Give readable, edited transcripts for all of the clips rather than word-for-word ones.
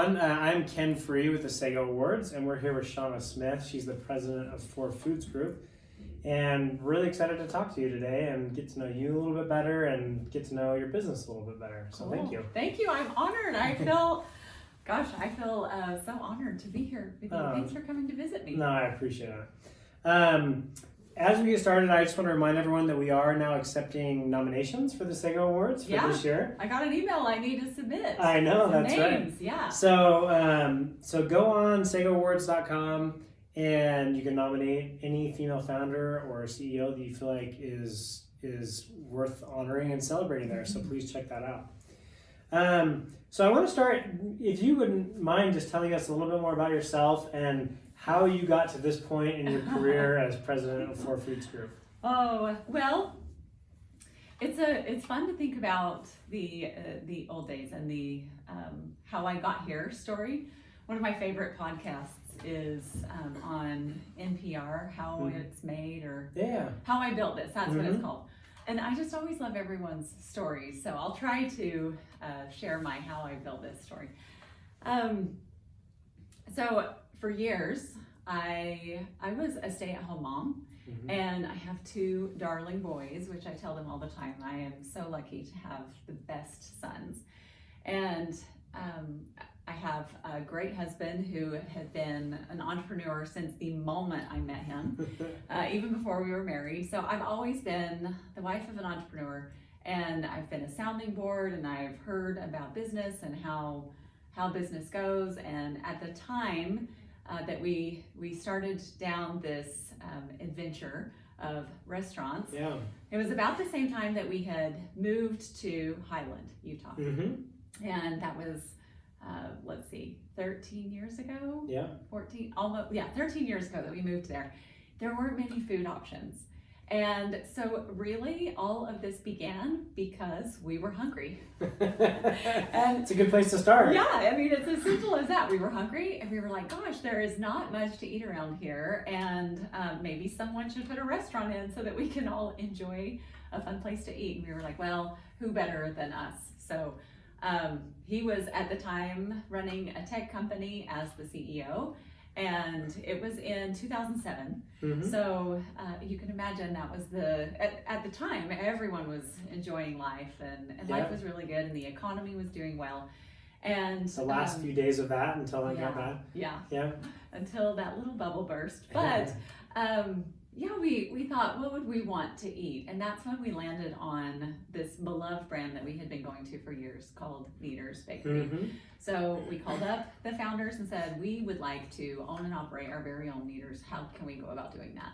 everyone. I'm Ken Free with the Sego Awards, and we're here with Shauna Smith. She's the president of 4 Foods Group, and really excited to talk to you today and get to know you a little bit better and get to know your business a little bit better. So Thank you. Thank you. I'm honored. I feel so honored to be here with you. Thanks for coming to visit me. No, I appreciate it. As we get started, I just want to remind everyone that we are now accepting nominations for the Sego Awards for this year. I got an email I need to submit. I know, that's names. right. Yeah. So go on SegoAwards.com and you can nominate any female founder or CEO that you feel like is worth honoring and celebrating there. So please check that out. So I want to start, if you wouldn't mind just telling us a little bit more about yourself and how you got to this point in your career as president of 4 Foods Group. Oh, well, it's fun to think about the old days and the how I got here story. One of my favorite podcasts is on NPR, How It's Made, or How I Built This. That's what it's called. And I just always love everyone's stories, so I'll try to share my How I Built This story. So for years, I was a stay-at-home mom, and I have 2 darling boys, which I tell them all the time. I am so lucky to have the best sons. And I have a great husband who had been an entrepreneur since the moment I met him, even before we were married. So I've always been the wife of an entrepreneur, and I've been a sounding board, and I've heard about business and how business goes. And at the time that we started down this adventure of restaurants, it was about the same time that we had moved to Highland, Utah. And that was, 13 years ago? 14, almost, 13 years ago that we moved there. There weren't many food options. And so really all of this began because we were hungry. And it's a good place to start. Yeah, I mean, it's as simple as that. We were hungry and we were like, gosh, there is not much to eat around here. And maybe someone should put a restaurant in so that we can all enjoy a fun place to eat. And we were like, well, who better than us? So he was at the time running a tech company as the CEO. And it was in 2007. So you can imagine that was at the time, everyone was enjoying life and life was really good and the economy was doing well. And the last few days of that until I got bad. Yeah. Until that little bubble burst. But we thought, what would we want to eat? And that's when we landed on this beloved brand that we had been going to for years called Kneaders Bakery. So we called up the founders and said, we would like to own and operate our very own Kneaders. How can we go about doing that?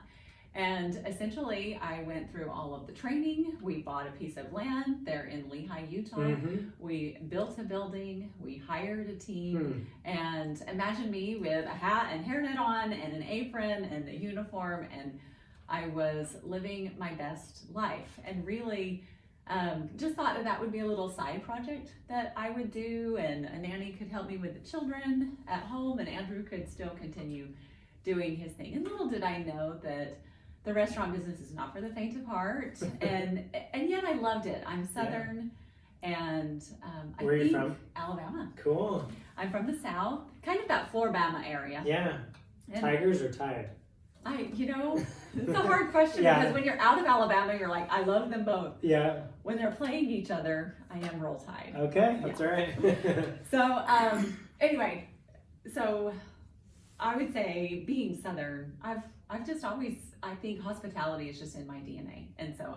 And essentially, I went through all of the training. We bought a piece of land there in Lehi, Utah. We built a building. We hired a team. And imagine me with a hat and hairnet on and an apron and a uniform, and I was living my best life and really just thought that would be a little side project that I would do, and a nanny could help me with the children at home, and Andrew could still continue doing his thing. And little did I know that the restaurant business is not for the faint of heart, and yet I loved it. I'm Southern, and Where are you from? Alabama. Cool. I'm from the South, kind of that Floribama area. Yeah. And Tigers or Tide? It's a hard question because when you're out of Alabama, you're like, I love them both. Yeah. When they're playing each other, I am Roll Tide. Okay, that's all right. So anyway, so I would say being Southern, I've just always, I think hospitality is just in my DNA, and so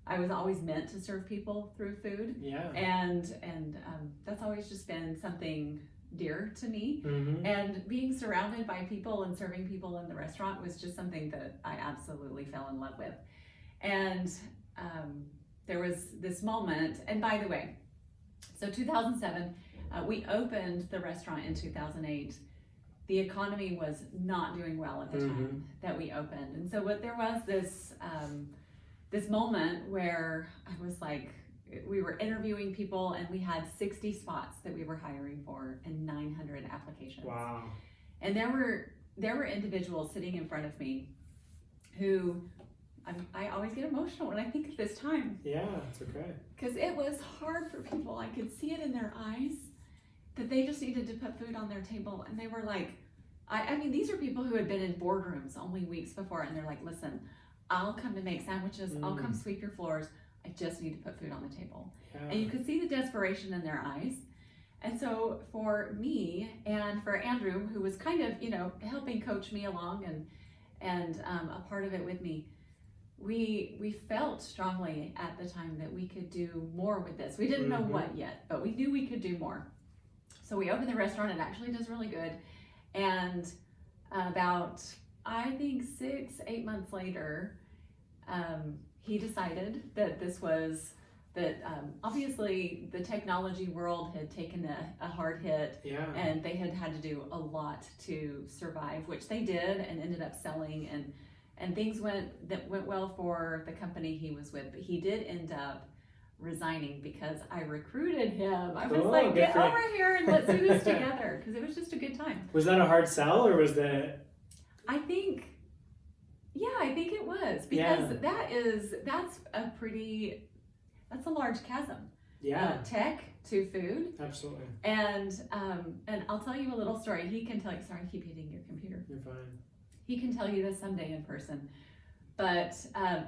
I was always meant to serve people through food. Yeah. And that's always just been something dear to me. And being surrounded by people and serving people in the restaurant was just something that I absolutely fell in love with. And there was this moment, and by the way, so 2007, we opened the restaurant in 2008. The economy was not doing well at the time that we opened. And so there was this moment where I was like, we were interviewing people and we had 60 spots that we were hiring for and 900 applications. Wow. And there were individuals sitting in front of me who I always get emotional when I think of this time. Yeah, it's okay. Because it was hard for people. I could see it in their eyes that they just needed to put food on their table. And they were like, I mean, these are people who had been in boardrooms only weeks before, and they're like, listen, I'll come to make sandwiches, I'll come sweep your floors, I just need to put food on the table. Yeah. And you could see the desperation in their eyes. And so for me and for Andrew, who was kind of, helping coach me along and a part of it with me, we felt strongly at the time that we could do more with this. We didn't know what yet, but we knew we could do more. So we opened the restaurant. It actually does really good. And about, I think 6-8 months later, he decided that obviously the technology world had taken a hard hit, and they had to do a lot to survive, which they did, and ended up selling, and things went well for the company he was with. But he did end up resigning because I recruited him. I was like, get over here and let's do this together, because it was just a good time. Was that a hard sell, or was that? I think it was, because that's a large chasm. Yeah. Tech to food. Absolutely. And I'll tell you a little story. He can tell you. Sorry, I keep hitting your computer. You're fine. He can tell you this someday in person. But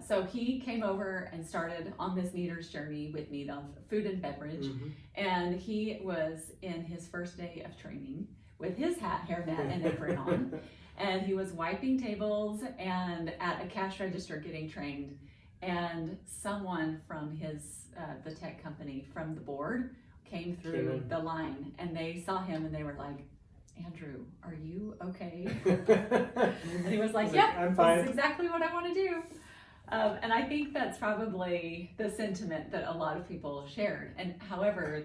so he came over and started on this leader's journey with me of food and beverage. And he was in his first day of training with his hat, hairnet, and apron on. And he was wiping tables and at a cash register getting trained. And someone from the tech company from the board came through the line, and they saw him and they were like, Andrew, are you okay? And he was like, yep, I'm fine. This is exactly what I want to do. And I think that's probably the sentiment that a lot of people shared. And however,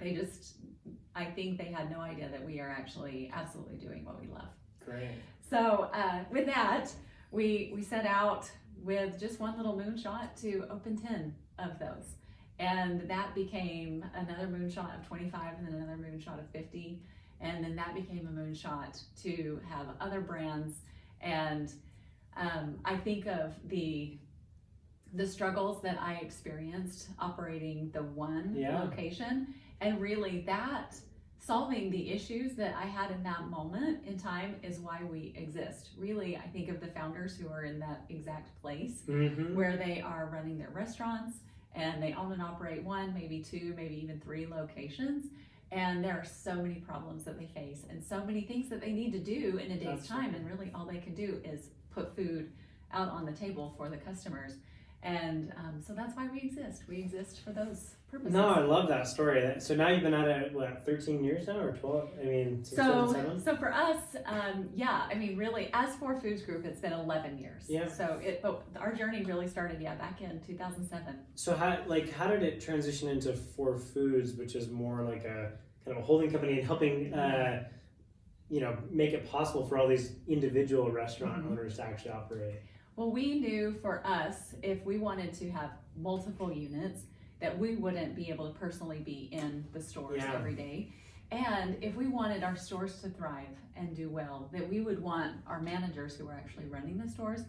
I think they had no idea that we are actually absolutely doing what we love. Great. So with that, we set out with just one little moonshot to open 10 of those. And that became another moonshot of 25, and then another moonshot of 50. And then that became a moonshot to have other brands. And I think of the struggles that I experienced operating the one location, and really that solving the issues that I had in that moment in time is why we exist. Really, I think of the founders who are in that exact place where they are running their restaurants, and they own and operate 1, maybe 2, maybe even 3 locations. And there are so many problems that they face, and so many things that they need to do in a day's time. And really all they can do is put food out on the table for the customers. And so that's why we exist. We exist for those purposes. No, I love that story. So now you've been at it, 13 years now, or 12? I mean, 6, 7, 7? So for us, really, as For Foods Group, it's been 11 years. Yeah. But our journey really started, back in 2007. So how did it transition into For Foods, which is more like a kind of a holding company and helping, make it possible for all these individual restaurant owners to actually operate? Well, we knew for us, if we wanted to have multiple units, that we wouldn't be able to personally be in the stores every day. And if we wanted our stores to thrive and do well, that we would want our managers who are actually running the stores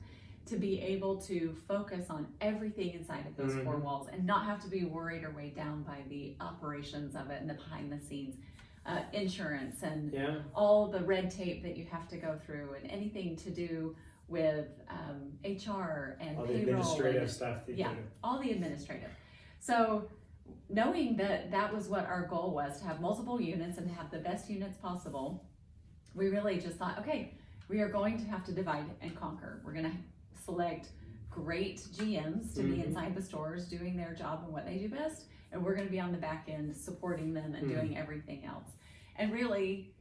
to be able to focus on everything inside of those 4 walls and not have to be worried or weighed down by the operations of it and the behind the scenes, insurance and all the red tape that you have to go through, and anything to do with HR and all payroll, the administrative stuff. All the administrative. So knowing that was what our goal was, to have multiple units and to have the best units possible, we really just thought, okay, we are going to have to divide and conquer. We're going to select great GMs to be inside the stores doing their job and what they do best, and we're going to be on the back end supporting them and doing everything else. And really,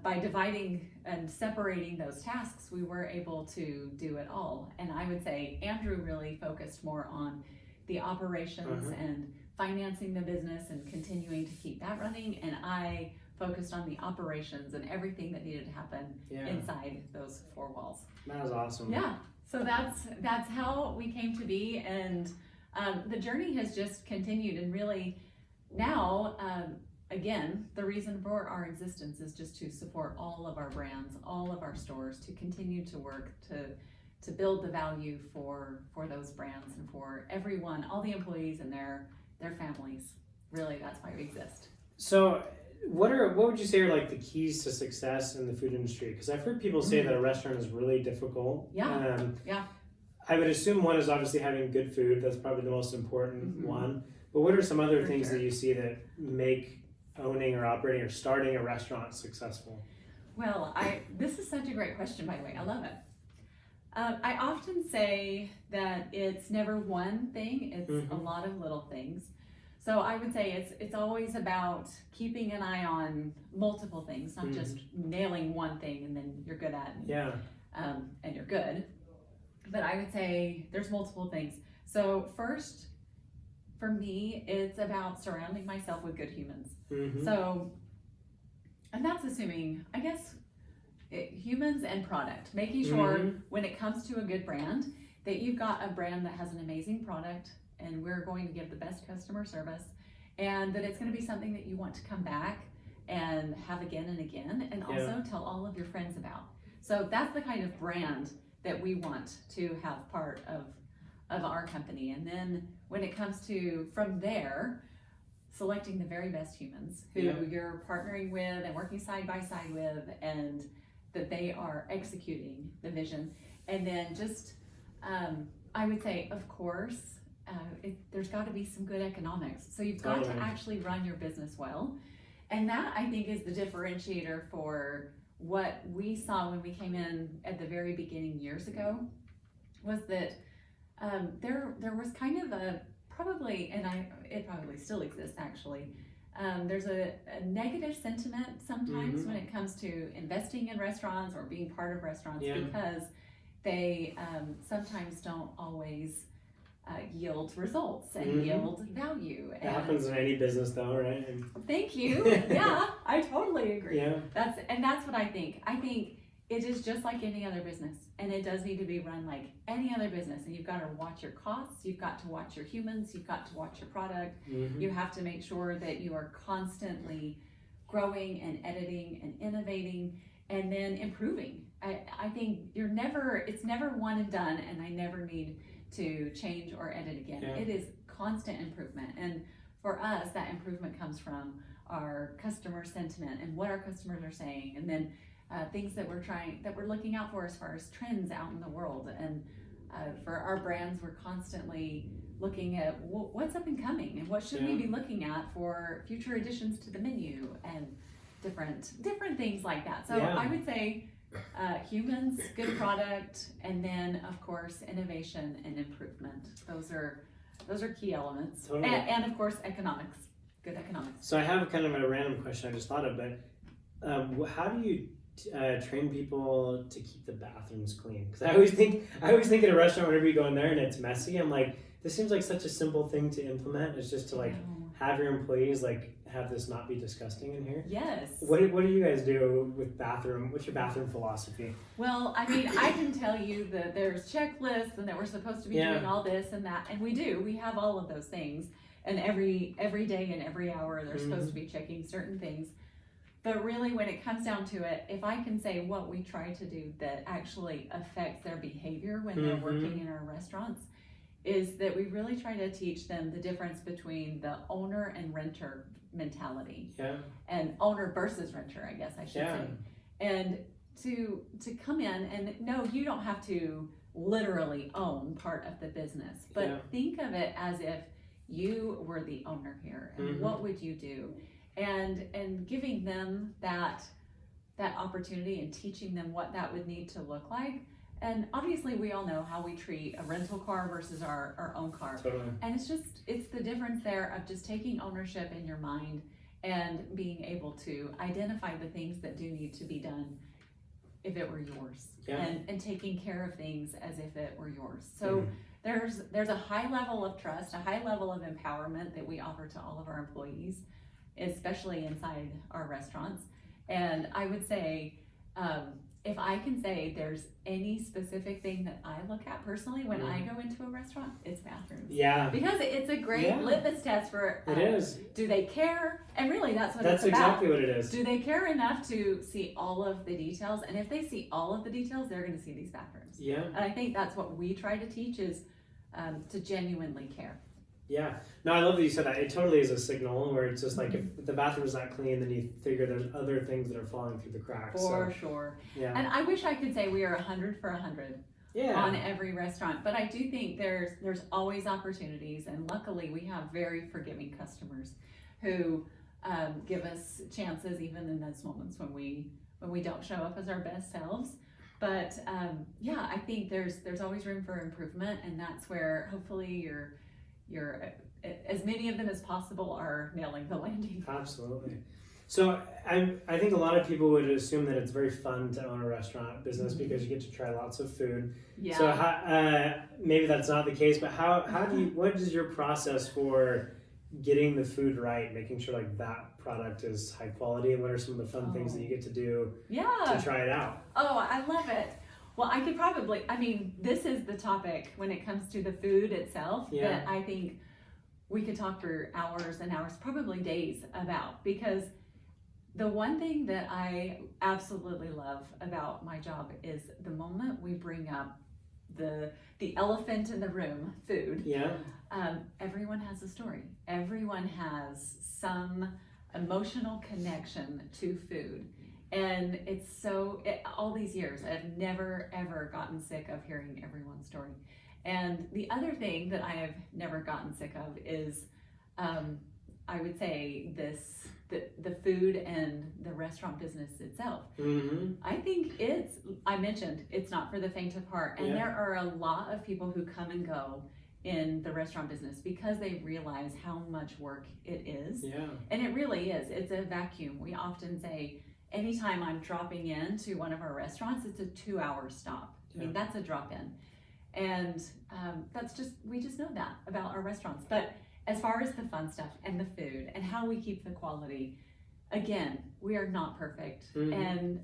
by dividing and separating those tasks, we were able to do it all. And I would say Andrew really focused more on the operations and financing the business and continuing to keep that running, and I focused on the operations and everything that needed to happen inside those 4 walls. That was awesome. Yeah, so that's how we came to be, and the journey has just continued. And really now, again, the reason for our existence is just to support all of our brands, all of our stores, to continue to work to build the value for those brands and for everyone, all the employees and their families. Really, that's why we exist. So What would you say are like the keys to success in the food industry? Because I've heard people say that a restaurant is really difficult. Yeah. I would assume one is obviously having good food. That's probably the most important one. But what are some other things that you see that make owning or operating or starting a restaurant successful? Well, this is such a great question, by the way. I love it. I often say that it's never one thing, it's a lot of little things. So I would say it's always about keeping an eye on multiple things, not just nailing one thing and then you're good at it. And you're good. But I would say there's multiple things. So first, for me, it's about surrounding myself with good humans. So, and that's assuming, I guess, humans and product, making sure when it comes to a good brand that you've got a brand that has an amazing product and we're going to give the best customer service, and that it's going to be something that you want to come back and have again and again, and also tell all of your friends about. So that's the kind of brand that we want to have part of our company. And then when it comes to, from there, selecting the very best humans who you're partnering with and working side by side with, and that they are executing the vision. And then just, I would say, of course, there's got to be some good economics. So you've got to actually run your business well. And that, I think, is the differentiator for what we saw when we came in at the very beginning years ago, was that there was kind of a, probably, and it probably still exists actually, there's a negative sentiment sometimes when it comes to investing in restaurants or being part of restaurants, because they sometimes don't always yield results and yield value. It happens in any business though, right? Thank you. Yeah, I totally agree. That's what I think. I think it is just like any other business, and it does need to be run like any other business. And you've got to watch your costs, you've got to watch your humans, you've got to watch your product. You have to make sure that you are constantly growing and editing and innovating and then improving. I think it's never one and done, and I never need to change or edit again. It is constant improvement. And for us, that improvement comes from our customer sentiment and what our customers are saying, and then things that we're looking out for as far as trends out in the world. And for our brands, we're constantly looking at what's up and coming and what should we be looking at for future additions to the menu and different things like that. So I would say humans, good product, and then of course innovation and improvement. Those are key elements. And of course economics, good economics. So I have kind of a random question I just thought of, but how do you train people to keep the bathrooms clean? Because I always think at a restaurant, whenever you go in there and it's messy, I'm like, this seems like such a simple thing to implement. It's just to like have your employees like have this not be disgusting in here. Yes. What do you guys do with bathroom? What's your bathroom philosophy? Well, I mean, I can tell you that there's checklists and that we're supposed to be doing all this and that, and we do. We have all of those things, and every day and every hour they're supposed to be checking certain things. But really, when it comes down to it, if I can say what we try to do that actually affects their behavior when they're working in our restaurants, is that we really try to teach them the difference between the owner and renter mentality. And owner versus renter, I guess I should say. And to come in, and no, you don't have to literally own part of the business, but think of it as if you were the owner here, and what would you do? And giving them that opportunity and teaching them what that would need to look like. And obviously we all know how we treat a rental car versus our own car. And it's the difference there of just taking ownership in your mind and being able to identify the things that do need to be done if it were yours, and taking care of things as if it were yours. So there's a high level of trust, a high level of empowerment that we offer to all of our employees, especially inside our restaurants. And I would say, if I can say there's any specific thing that I look at personally when I go into a restaurant, it's bathrooms. Because it's a great litmus test for it is. Do they care? And really that's what that's it's about. Exactly what it is. Do they care enough to see all of the details? And if they see all of the details, they're going to see these bathrooms. And I think that's what we try to teach is to genuinely care. Yeah. No, I love that you said that. It totally is a signal where it's just like if the bathroom's not clean, then you figure there's other things that are falling through the cracks. For sure. Yeah. And I wish I could say we are 100 for 100 on every restaurant, but I do think there's always opportunities, and luckily we have very forgiving customers who give us chances even in those moments when we don't show up as our best selves. But yeah, I think there's always room for improvement, and that's where hopefully you're as many of them as possible are nailing the landing. Absolutely. So I think a lot of people would assume that it's very fun to own a restaurant business because you get to try lots of food. Yeah. So how, maybe that's not the case, but how do you, what is your process for getting the food right, making sure like that product is high quality, and what are some of the fun things that you get to do to try it out? Oh, I love it. Well, I could probably, I mean, this is the topic when it comes to the food itself that I think we could talk for hours and hours, probably days about, because the one thing that I absolutely love about my job is the moment we bring up the elephant in the room, food. Yeah. Everyone has a story. Everyone has some emotional connection to food. And it's all these years, I've never ever gotten sick of hearing everyone's story. And the other thing that I have never gotten sick of is, I would say the food and the restaurant business itself. Mm-hmm. I think I mentioned, it's not for the faint of heart. And there are a lot of people who come and go in the restaurant business because they realize how much work it is. Yeah. And it really is. It's a vacuum. We often say, anytime I'm dropping into one of our restaurants, it's a 2-hour stop. I mean, that's a drop in. And we just know that about our restaurants. But as far as the fun stuff and the food and how we keep the quality, again, we are not perfect. Mm-hmm.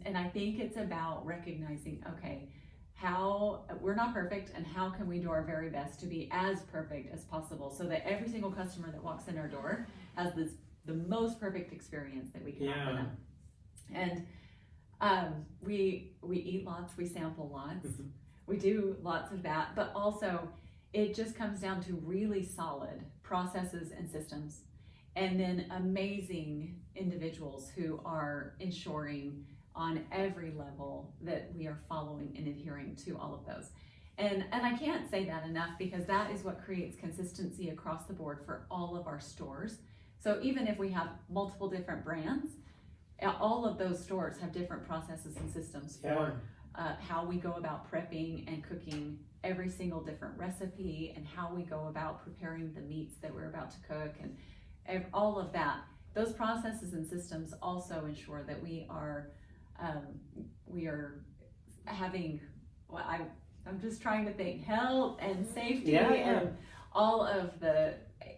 And I think it's about recognizing, okay, how we're not perfect and how can we do our very best to be as perfect as possible so that every single customer that walks in our door has the most perfect experience that we can offer them. And we eat lots, we sample lots. Mm-hmm. We do lots of that, but also it just comes down to really solid processes and systems, and then amazing individuals who are ensuring on every level that we are following and adhering to all of those. And I can't say that enough, because that is what creates consistency across the board for all of our stores. So even if we have multiple different brands, all of those stores have different processes and systems for how we go about prepping and cooking every single different recipe, and how we go about preparing the meats that we're about to cook, and all of that. Those processes and systems also ensure that we are having, well, I'm just trying to think, health and safety and all of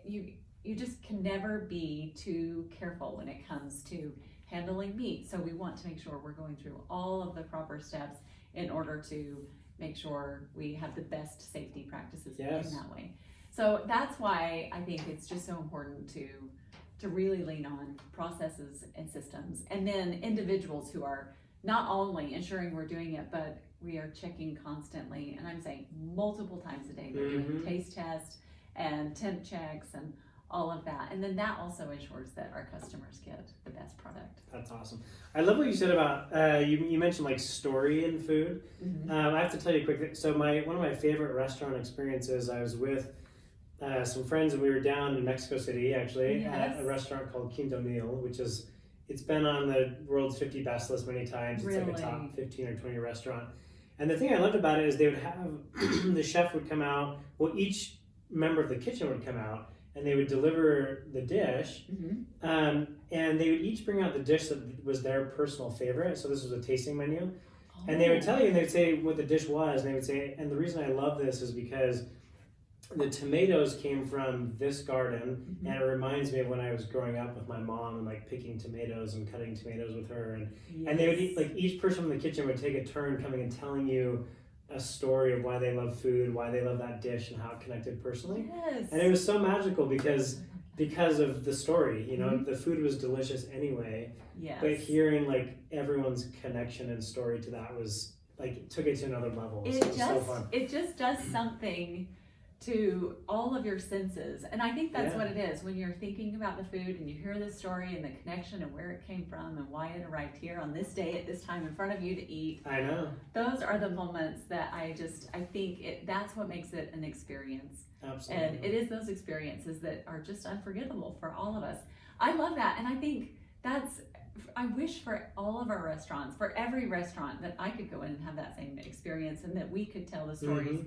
you just can never be too careful when it comes to handling meat. So we want to make sure we're going through all of the proper steps in order to make sure we have the best safety practices in that way. So that's why I think it's just so important to really lean on processes and systems, and then individuals who are not only ensuring we're doing it, but we are checking constantly, and I'm saying multiple times a day. They're doing taste tests and temp checks and all of that. And then that also ensures that our customers get the best product. That's awesome. I love what you said about, you mentioned like story in food. Mm-hmm. I have to tell you quickly. So one of my favorite restaurant experiences, I was with some friends, and we were down in Mexico City actually at a restaurant called Quinto Meal, which it's been on the world's 50 best list many times. It's like a top 15 or 20 restaurant. And the thing I loved about it is they would have, the chef would come out, well, each member of the kitchen would come out, and they would deliver the dish, and they would each bring out the dish that was their personal favorite. So this was a tasting menu, and they would tell you, and they'd say what the dish was, and they would say, and the reason I love this is because the tomatoes came from this garden, and it reminds me of when I was growing up with my mom and like picking tomatoes and cutting tomatoes with her, and they would eat, like each person in the kitchen would take a turn coming and telling you a story of why they love food, why they love that dish, and how it connected personally. Yes. And it was so magical because of the story, you know, the food was delicious anyway. Yes. But hearing like everyone's connection and story to that was like, took it to another level. It was so fun. It just does something to all of your senses. And I think that's Yeah. what it is when you're thinking about the food and you hear the story and the connection and where it came from and why it arrived here on this day at this time in front of you to eat. I know. Those are the moments that I think that's what makes it an experience. Absolutely. And it is those experiences that are just unforgettable for all of us. I love that. And I think I wish for all of our restaurants, for every restaurant, that I could go in and have that same experience and that we could tell the stories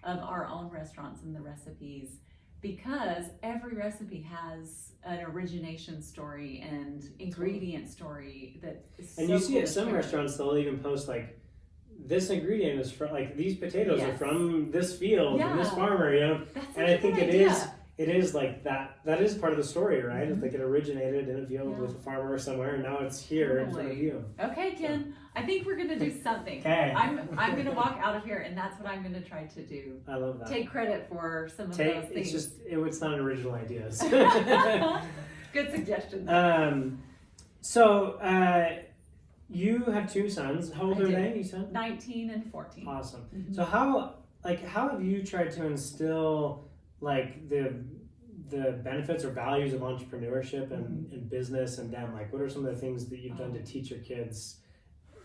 of our own restaurants and the recipes, because every recipe has an origination story and ingredient story that is And so you see cool at to some share. restaurants, they'll even post like, this ingredient is from, like, these potatoes are Yes. from this field and this Yeah. farmer, you know. That's And such I a think good it idea. is like that is part of the story, right? It's like it originated in a field Yeah. with a farmer somewhere, and now it's here in front of Totally. you. Okay, Ken, I think we're gonna do something. Okay. I'm gonna walk out of here, and that's what I'm gonna try to do. I love that. Take credit for some of those things. It's not an original idea. Good suggestion. You have two sons. How old I are do. they, you said? 19 and 14. Awesome. Mhm. So how have you tried to instill like the benefits or values of entrepreneurship and business and them? Like, what are some of the things that you've done to teach your kids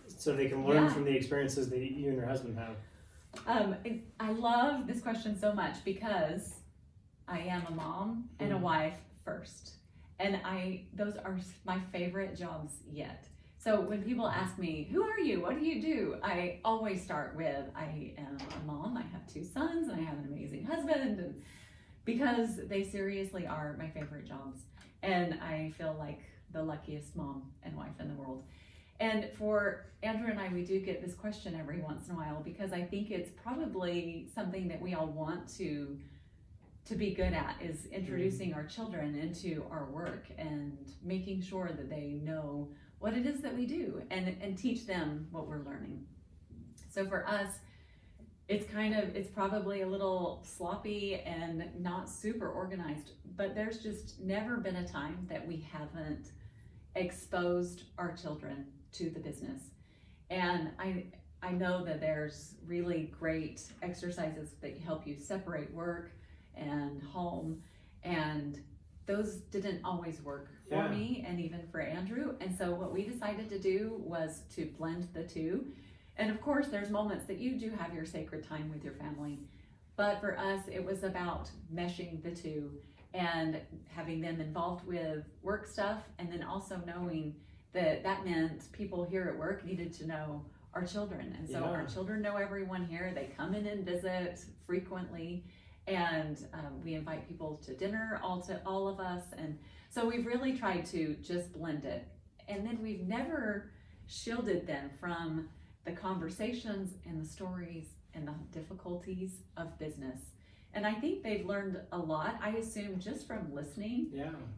so they can learn Yeah. from the experiences that you and your husband have? I love this question so much because I am a mom and a wife first. And those are my favorite jobs yet. So when people ask me, who are you? What do you do? I always start with, I am a mom, I have two sons, and I have an amazing husband. And because they seriously are my favorite jobs. And I feel like the luckiest mom and wife in the world. And for Andrew and I, we do get this question every once in a while because I think it's probably something that we all want to be good at, is introducing our children into our work and making sure that they know what it is that we do and teach them what we're learning. So for us, it's probably a little sloppy and not super organized, but there's just never been a time that we haven't exposed our children to the business. And I know that there's really great exercises that help you separate work and home, and those didn't always work for me and even for Andrew. And so what we decided to do was to blend the two. And of course, there's moments that you do have your sacred time with your family. But for us, it was about meshing the two and having them involved with work stuff, and then also knowing that meant people here at work needed to know our children. And so our children know everyone here. They come in and visit frequently. And we invite people to dinner, all of us. And so we've really tried to just blend it. And then we've never shielded them from the conversations and the stories and the difficulties of business. And I think they've learned a lot, I assume, just from listening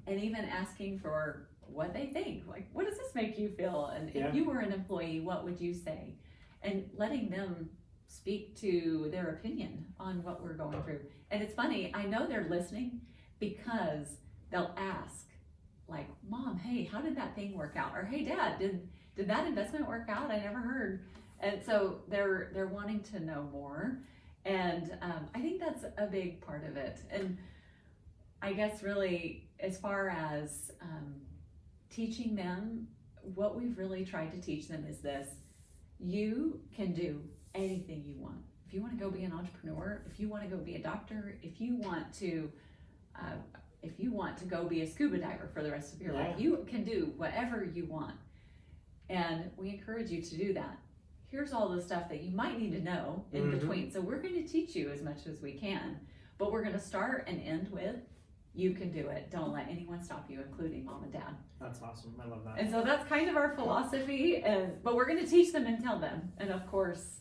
and even asking for what they think. Like, what does this make you feel? And if you were an employee, what would you say? And letting them speak to their opinion on what we're going through. And it's funny, I know they're listening because they'll ask, like, Mom, hey, how did that thing work out? Or, hey, Dad, did that investment work out? I never heard. And so they're wanting to know more. And I think that's a big part of it. And I guess really, as far as teaching them, what we've really tried to teach them is this: you can do anything you want. If you want to go be an entrepreneur, if you want to go be a doctor, if you want to go be a scuba diver for the rest of your life, you can do whatever you want. And we encourage you to do that. Here's all the stuff that you might need to know in between. So we're going to teach you as much as we can, but we're going to start and end with, you can do it. Don't let anyone stop you, including Mom and Dad. That's awesome. I love that. And so that's kind of our philosophy. But we're going to teach them and tell them. And of course,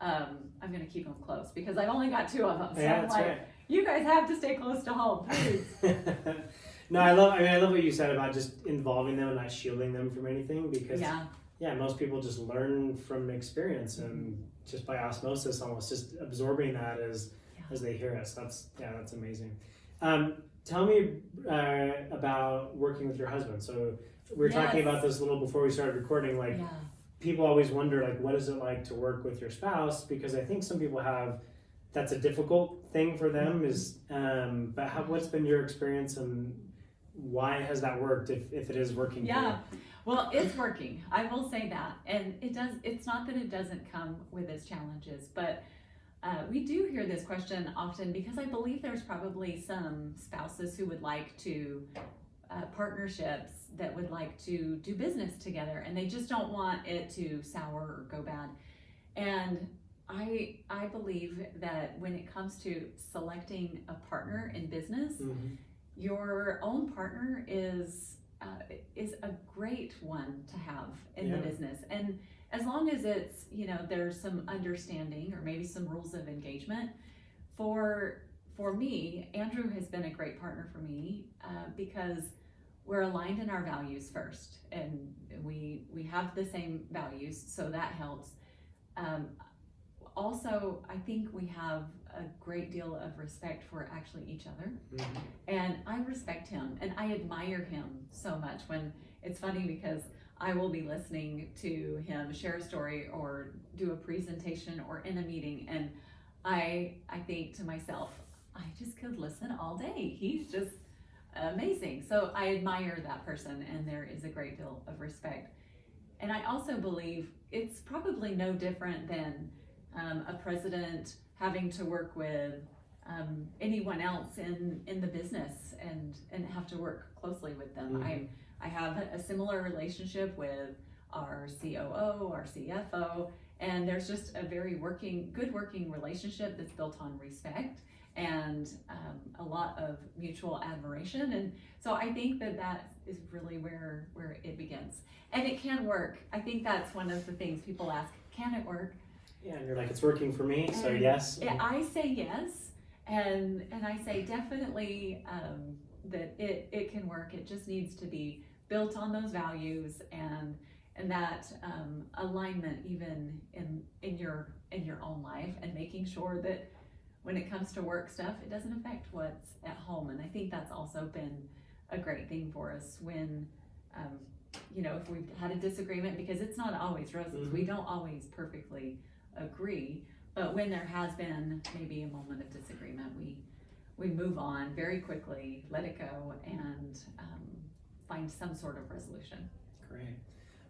I'm going to keep them close because I've only got two of them. So I'm like, right. You guys have to stay close to home, please. No, I love what you said about just involving them and not shielding them from anything, because most people just learn from experience and just by osmosis, almost just absorbing that as they hear it. So that's amazing. Tell me about working with your husband. So we were talking about this a little before we started recording. People always wonder, like, what is it like to work with your spouse? Because I think some people have that's a difficult thing for them. Is but what's been your experience, and why has that worked if it is working? Yeah, well, it's working. I will say that, and it's not that it doesn't come with its challenges, but we do hear this question often because I believe there's probably some spouses who would like to partnerships that would like to do business together, and they just don't want it to sour or go bad. And I believe that when it comes to selecting a partner in business, your own partner is a great one to have in the business. And as long as it's, there's some understanding or maybe some rules of engagement. For me, Andrew has been a great partner for me because we're aligned in our values first, and we have the same values, so that helps. Also, I think we have a great deal of respect for actually each other, and I respect him and I admire him so much. When it's funny because I will be listening to him share a story or do a presentation or in a meeting, and I think to myself, I just could listen all day. He's just amazing. So I admire that person, and there is a great deal of respect. And I also believe it's probably no different than a president having to work with anyone else in the business and have to work closely with them. I have a similar relationship with our COO, our CFO, and there's just a very good working relationship that's built on respect and a lot of mutual admiration. And so I think that is really where it begins. And it can work. I think that's one of the things people ask, can it work? Yeah, and you're like, it's working for me, so yes. I say yes, and I say definitely that it can work. It just needs to be built on those values and that alignment even in your own life, and making sure that when it comes to work stuff, it doesn't affect what's at home. And I think that's also been a great thing for us when if we've had a disagreement, because it's not always roses. We don't always perfectly agree, but when there has been maybe a moment of disagreement, we move on very quickly, let it go, and find some sort of resolution. Great.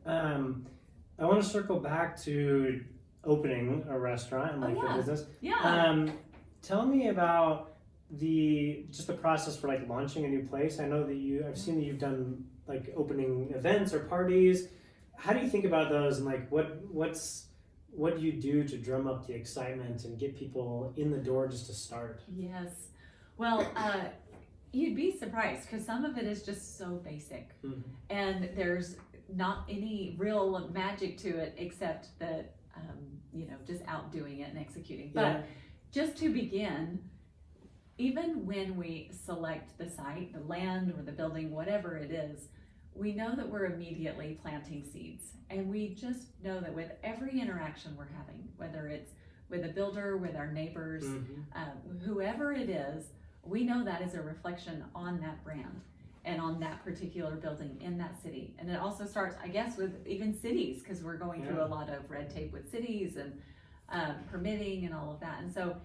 I want to circle back to opening a restaurant and the business. Yeah. Tell me about the process for launching a new place. I know that I've seen that you've done opening events or parties. How do you think about those, and what do you do to drum up the excitement and get people in the door just to start? Yes. Well, you'd be surprised because some of it is just so basic, and there's not any real magic to it except that just outdoing it and executing. But just to begin, even when we select the site, the land or the building, whatever it is, we know that we're immediately planting seeds. And we just know that with every interaction we're having, whether it's with a builder, with our neighbors, whoever it is, we know that is a reflection on that brand and on that particular building in that city. And it also starts, I guess, with even cities, because we're going through a lot of red tape with cities and permitting and all of that. And so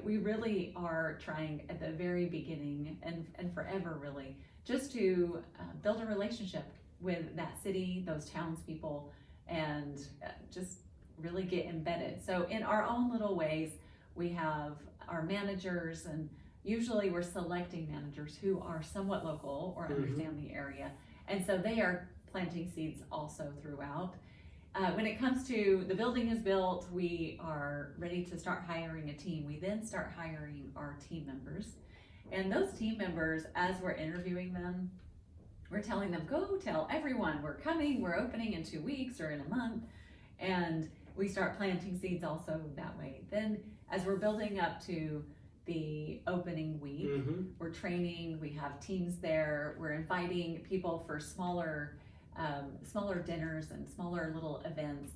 we really are trying at the very beginning and forever really just to build a relationship with that city, those townspeople, and just really get embedded. So in our own little ways, we have our managers, and usually we're selecting managers who are somewhat local or understand the area. And so they are planting seeds also throughout. When it comes to the building is built, we are ready to start hiring a team. We then start hiring our team members. And those team members, as we're interviewing them, we're telling them, go tell everyone we're coming, we're opening in 2 weeks or in a month. And we start planting seeds also that way. Then as we're building up to the opening week, we're training, we have teams there, we're inviting people for smaller dinners and smaller little events,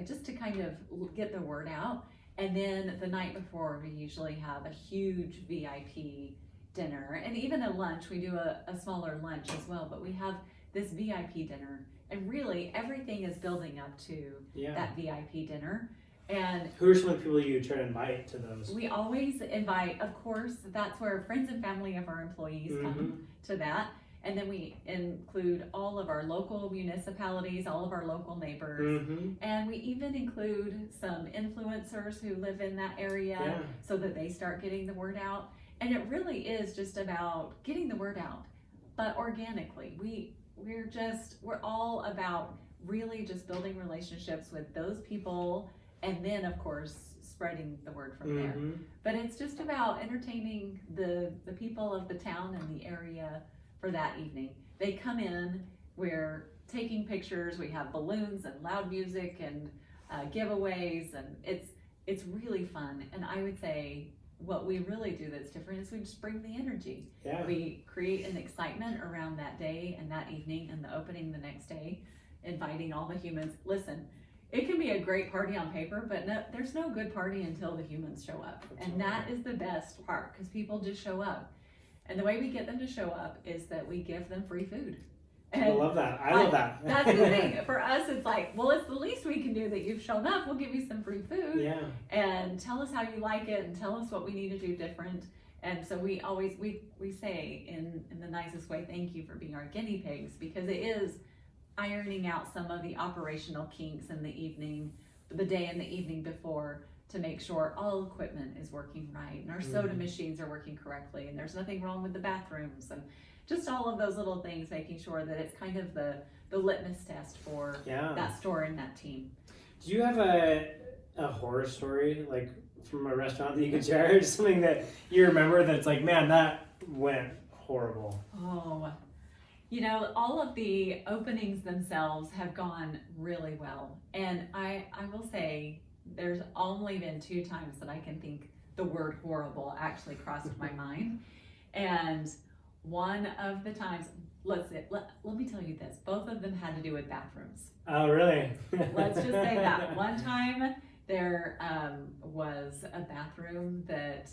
just to kind of get the word out. And then the night before, we usually have a huge VIP dinner, and even a lunch. We do a smaller lunch as well, but we have this VIP dinner, and really everything is building up to that VIP dinner. And who are some of the people you try to invite to those? we always invite, of course, that's where friends and family of our employees come to that. And then we include all of our local municipalities, all of our local neighbors. And we even include some influencers who live in that area so that they start getting the word out. And it really is just about getting the word out, but organically. We're all about really just building relationships with those people, and then of course spreading the word from there. But it's just about entertaining the people of the town and the area for that evening. They come in, we're taking pictures, we have balloons and loud music and giveaways, and it's really fun. And I would say what we really do that's different is we just bring the energy. We create an excitement around that day and that evening and the opening the next day, inviting all the humans. Listen, it can be a great party on paper, but there's no good party until the humans show up. And that is the best part, because people just show up. And the way we get them to show up is that we give them free food. And I love that. I love that. That's the thing. For us, it's like, well, it's the least we can do that you've shown up. We'll give you some free food. And tell us how you like it, and tell us what we need to do different. And so we always, we say in the nicest way, thank you for being our guinea pigs, because it is ironing out some of the operational kinks in the evening, the day and the evening before, to make sure all equipment is working right and our soda machines are working correctly and there's nothing wrong with the bathrooms, and just all of those little things, making sure that it's kind of the litmus test for that store and that team. Do you have a horror story, like from a restaurant, that you could share? Just something that you remember that's like, man, that went horrible. Oh, you know, all of the openings themselves have gone really well. And I will say, there's only been 2 times that I can think the word horrible actually crossed my mind. And one of the times, let me tell you this, both of them had to do with bathrooms. Oh, really? Let's just say that. One time there was a bathroom that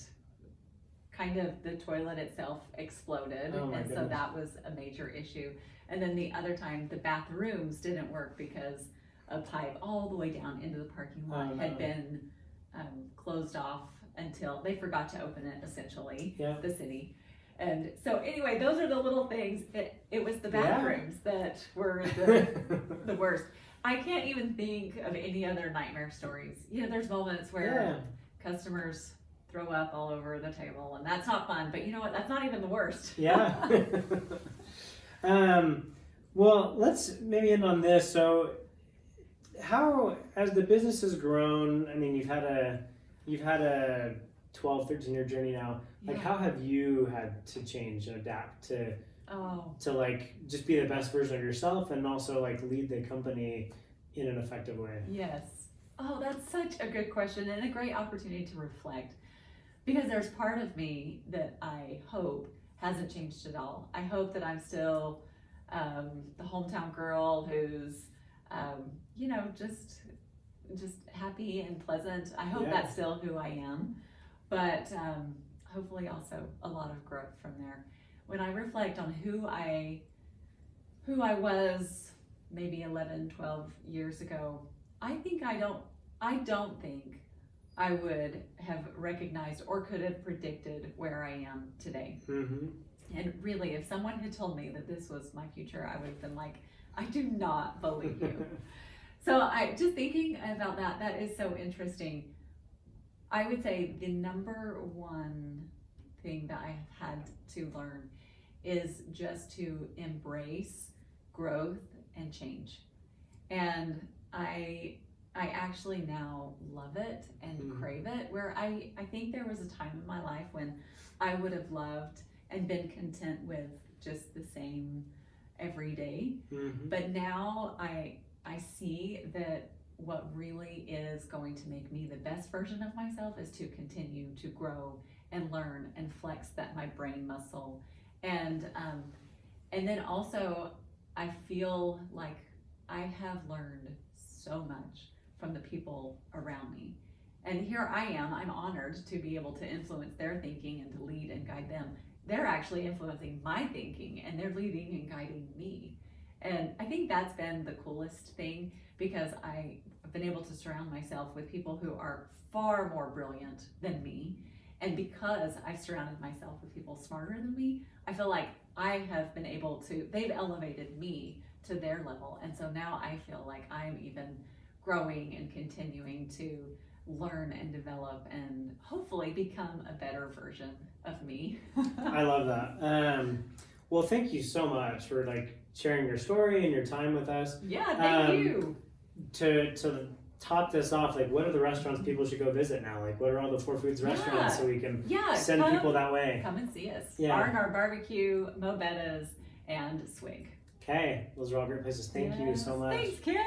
kind of, the toilet itself exploded. And so that was a major issue. And then the other time the bathrooms didn't work because a pipe all the way down into the parking lot had been closed off until they forgot to open it, essentially, the city. And so anyway, those are the little things. It was the bathrooms that were the worst. I can't even think of any other nightmare stories. You know, there's moments where customers throw up all over the table, and that's not fun, but you know what, that's not even the worst. Well, let's maybe end on this. So how, as the business has grown, I mean, you've had a 12, 13-year journey now. Like, how have you had to change and adapt to like just be the best version of yourself, and also like lead the company in an effective way? Yes. Oh, that's such a good question, and a great opportunity to reflect, because there's part of me that I hope hasn't changed at all. I hope that I'm still the hometown girl who's you know, just happy and pleasant. I hope that's still who I am, but hopefully also a lot of growth from there. When I reflect on who I was maybe 11, 12 years ago, I don't think I would have recognized or could have predicted where I am today. And really, if someone had told me that this was my future, I would have been like, I do not believe you. So I just thinking about that is so interesting. I would say the number one thing that I have had to learn is just to embrace growth and change. And I actually now love it and crave it, where I think there was a time in my life when I would have loved and been content with just the same every day. But now I see that what really is going to make me the best version of myself is to continue to grow and learn and flex my brain muscle. And then also I feel like I have learned so much from the people around me. And here I am, I'm honored to be able to influence their thinking and to lead and guide them. They're actually influencing my thinking, and they're leading and guiding me. And I think that's been the coolest thing, because I been able to surround myself with people who are far more brilliant than me. And because I've surrounded myself with people smarter than me, I feel like I have been able to, they've elevated me to their level. And so now I feel like I'm even growing and continuing to learn and develop and hopefully become a better version of me. I love that. Well, thank you so much for like sharing your story and your time with us. Yeah, thank you. To top this off, like what are the restaurants people should go visit now? Like what are all the Four Foods restaurants so we can send people that way? Come and see us. Yeah. R&R Barbecue, Mo Betta's, and Swig. Okay, those are all great places. Thank you so much. Thanks, kid.